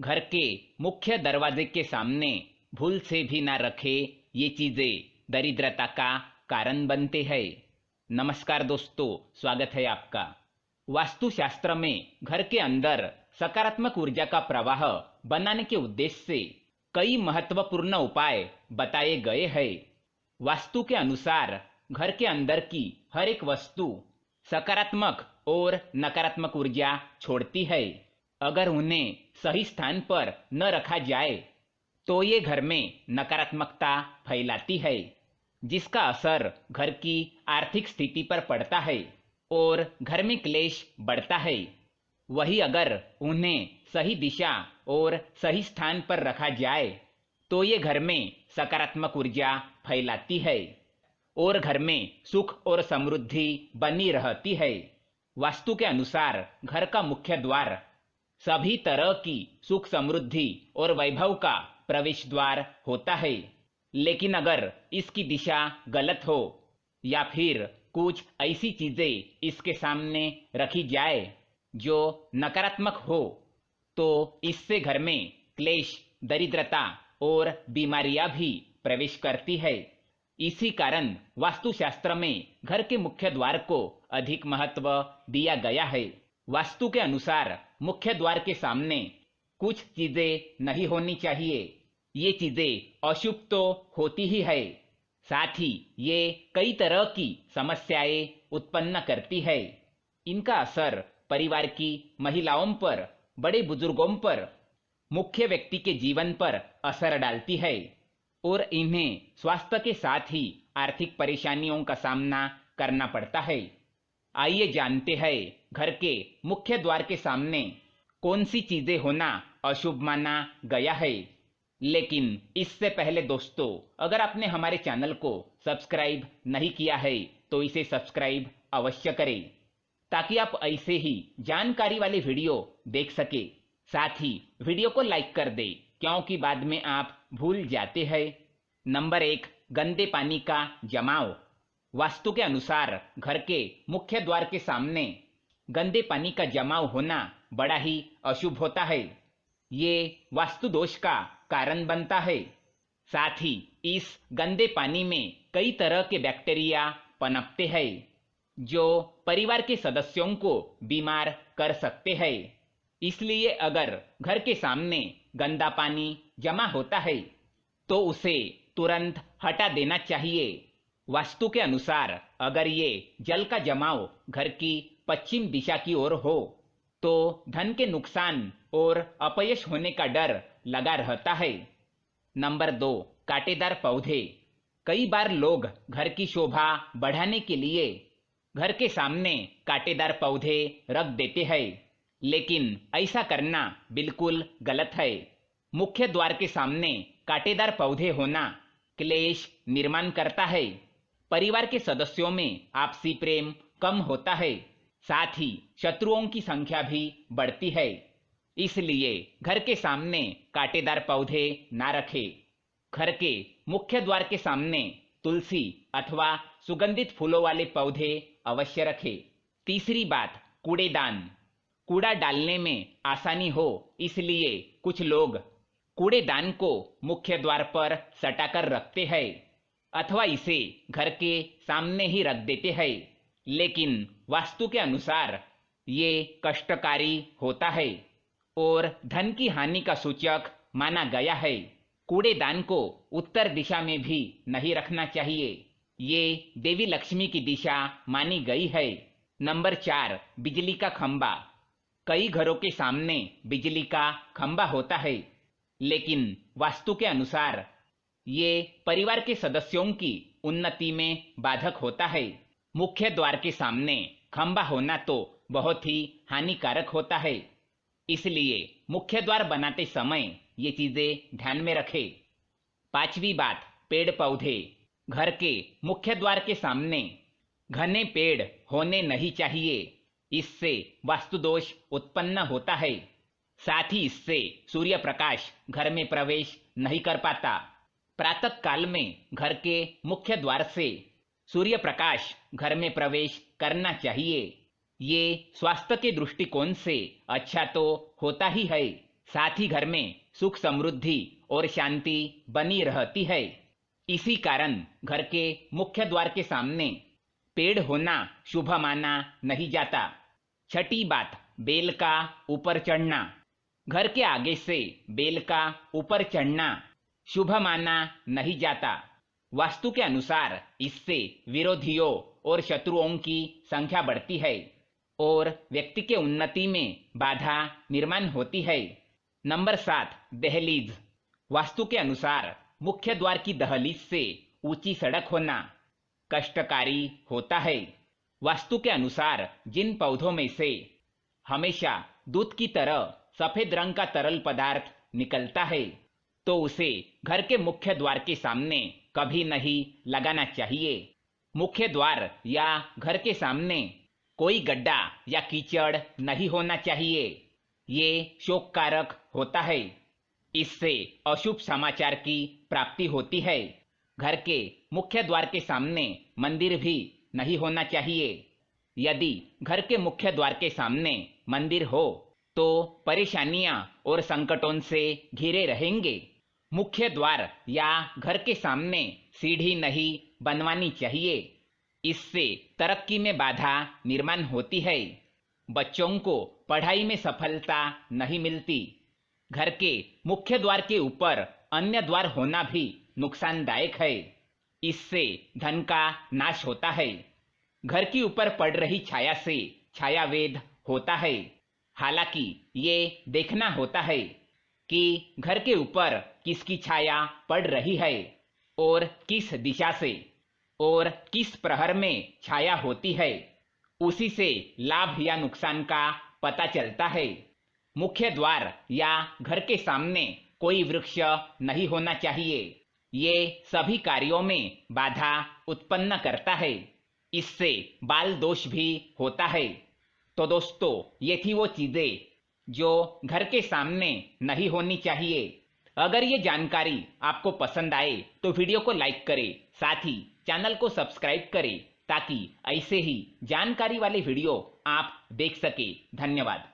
घर के मुख्य दरवाजे के सामने भूल से भी ना रखे ये चीजें दरिद्रता का कारण बनते हैं। नमस्कार दोस्तों, स्वागत है आपका। वास्तुशास्त्र में घर के अंदर सकारात्मक ऊर्जा का प्रवाह बनाने के उद्देश्य से कई महत्वपूर्ण उपाय बताए गए हैं। वास्तु के अनुसार घर के अंदर की हर एक वस्तु सकारात्मक और नकारात्मक ऊर्जा छोड़ती है। अगर उन्हें सही स्थान पर न रखा जाए तो ये घर में नकारात्मकता फैलाती है, जिसका असर घर की आर्थिक स्थिति पर पड़ता है और घर में क्लेश बढ़ता है। वही अगर उन्हें सही दिशा और सही स्थान पर रखा जाए तो ये घर में सकारात्मक ऊर्जा फैलाती है और घर में सुख और समृद्धि बनी रहती है। वास्तु के अनुसार घर का मुख्य द्वार सभी तरह की सुख समृद्धि और वैभव का प्रवेश द्वार होता है, लेकिन अगर इसकी दिशा गलत हो या फिर कुछ ऐसी चीजें इसके सामने रखी जाए जो नकारात्मक हो तो इससे घर में क्लेश, दरिद्रता और बीमारियां भी प्रवेश करती है। इसी कारण वास्तुशास्त्र में घर के मुख्य द्वार को अधिक महत्व दिया गया है। वास्तु के अनुसार मुख्य द्वार के सामने कुछ चीजें नहीं होनी चाहिए। ये चीजें अशुभ तो होती ही है, साथ ही ये कई तरह की समस्याएं उत्पन्न करती है। इनका असर परिवार की महिलाओं पर, बड़े बुजुर्गों पर, मुख्य व्यक्ति के जीवन पर असर डालती है और इन्हें स्वास्थ्य के साथ ही आर्थिक परेशानियों का सामना करना पड़ता है। आइए जानते हैं घर के मुख्य द्वार के सामने कौन सी चीजें होना अशुभ माना गया है। लेकिन इससे पहले दोस्तों, अगर आपने हमारे चैनल को सब्सक्राइब नहीं किया है तो इसे सब्सक्राइब अवश्य करें ताकि आप ऐसे ही जानकारी वाले वीडियो देख सके। साथ ही वीडियो को लाइक कर दे क्योंकि बाद में आप भूल जाते हैं। नंबर 1, गंदे पानी का जमाव। वास्तु के अनुसार घर के मुख्य द्वार के सामने गंदे पानी का जमाव होना बड़ा ही अशुभ होता है। ये वास्तु दोष का कारण बनता है। साथ ही इस गंदे पानी में कई तरह के बैक्टीरिया पनपते हैं जो परिवार के सदस्यों को बीमार कर सकते हैं। इसलिए अगर घर के सामने गंदा पानी जमा होता है तो उसे तुरंत हटा देना चाहिए। वास्तु के अनुसार अगर ये जल का जमाव घर की पश्चिम दिशा की ओर हो तो धन के नुकसान और अपयश होने का डर लगा रहता है। नंबर 2, कांटेदार पौधे। कई बार लोग घर की शोभा बढ़ाने के लिए घर के सामने कांटेदार पौधे रख देते हैं, लेकिन ऐसा करना बिल्कुल गलत है। मुख्य द्वार के सामने कांटेदार पौधे होना क्लेश निर्माण करता है। परिवार के सदस्यों में आपसी प्रेम कम होता है, साथ ही शत्रुओं की संख्या भी बढ़ती है। इसलिए घर के सामने कांटेदार पौधे ना रखें। घर के मुख्य द्वार के सामने तुलसी अथवा सुगंधित फूलों वाले पौधे अवश्य रखें। तीसरी बात, कूड़ेदान। कूड़ा डालने में आसानी हो इसलिए कुछ लोग कूड़ेदान को मुख्य द्वार पर सटाकर रखते हैं अथवा इसे घर के सामने ही रख देते हैं, लेकिन वास्तु के अनुसार ये कष्टकारी होता है और धन की हानि का सूचक माना गया है। कूड़ेदान को उत्तर दिशा में भी नहीं रखना चाहिए। ये देवी लक्ष्मी की दिशा मानी गई है। नंबर 4, बिजली का खंबा। कई घरों के सामने बिजली का खंबा होता है, लेकिन वास्तु के अनुसार ये परिवार के सदस्यों की उन्नति में बाधक होता है। मुख्य द्वार के सामने खंबा होना तो बहुत ही हानिकारक होता है, इसलिए मुख्य द्वार बनाते समय ये चीजें ध्यान में रखें। पांचवी बात, पेड़ पौधे। घर के मुख्य द्वार के सामने घने पेड़ होने नहीं चाहिए। इससे वास्तु दोष उत्पन्न होता है। साथ ही इससे सूर्य प्रकाश घर में प्रवेश नहीं कर पाता। प्रातः काल में घर के मुख्य द्वार से सूर्य प्रकाश घर में प्रवेश करना चाहिए। ये स्वास्थ्य के दृष्टिकोण से अच्छा तो होता ही है, साथ ही घर में सुख समृद्धि और शांति बनी रहती है। इसी कारण घर के मुख्य द्वार के सामने पेड़ होना शुभ माना नहीं जाता। छठी बात, बेल का ऊपर चढ़ना। घर के आगे से बेल का ऊपर चढ़ना शुभ माना नहीं जाता। वास्तु के अनुसार इससे विरोधियों और शत्रुओं की संख्या बढ़ती है और व्यक्ति के उन्नति में बाधा निर्माण होती है। नंबर 7, दहलीज। वास्तु के अनुसार मुख्य द्वार की दहलीज से ऊंची सड़क होना कष्टकारी होता है। वास्तु के अनुसार जिन पौधों में से हमेशा दूध की तरह सफेद रंग का तरल पदार्थ निकलता है तो उसे घर के मुख्य द्वार के सामने कभी नहीं लगाना चाहिए। मुख्य द्वार या घर के सामने कोई गड्ढा या कीचड़ नहीं होना चाहिए। ये शोककारक होता है। इससे अशुभ समाचार की प्राप्ति होती है। घर के मुख्य द्वार के सामने मंदिर भी नहीं होना चाहिए। यदि घर के मुख्य द्वार के सामने मंदिर हो तो परेशानियां और संकटों से घिरे रहेंगे। मुख्य द्वार या घर के सामने सीढ़ी नहीं बनवानी चाहिए। इससे तरक्की में बाधा निर्माण होती है। बच्चों को पढ़ाई में सफलता नहीं मिलती। घर के मुख्य द्वार के ऊपर अन्य द्वार होना भी नुकसानदायक है। इससे धन का नाश होता है। घर के ऊपर पड़ रही छाया से छायावेद होता है। हालांकि ये देखना होता है कि घर के ऊपर किसकी छाया पड़ रही है और किस दिशा से और किस प्रहर में छाया होती है। उसी से लाभ या नुकसान का पता चलता है। मुख्य द्वार या घर के सामने कोई वृक्ष नहीं होना चाहिए। ये सभी कार्यों में बाधा उत्पन्न करता है। इससे बाल दोष भी होता है। तो दोस्तों, ये थी वो चीजें जो घर के सामने नहीं होनी चाहिए। अगर ये जानकारी आपको पसंद आए तो वीडियो को लाइक करें, साथ ही चैनल को सब्सक्राइब करें ताकि ऐसे ही जानकारी वाले वीडियो आप देख सके। धन्यवाद।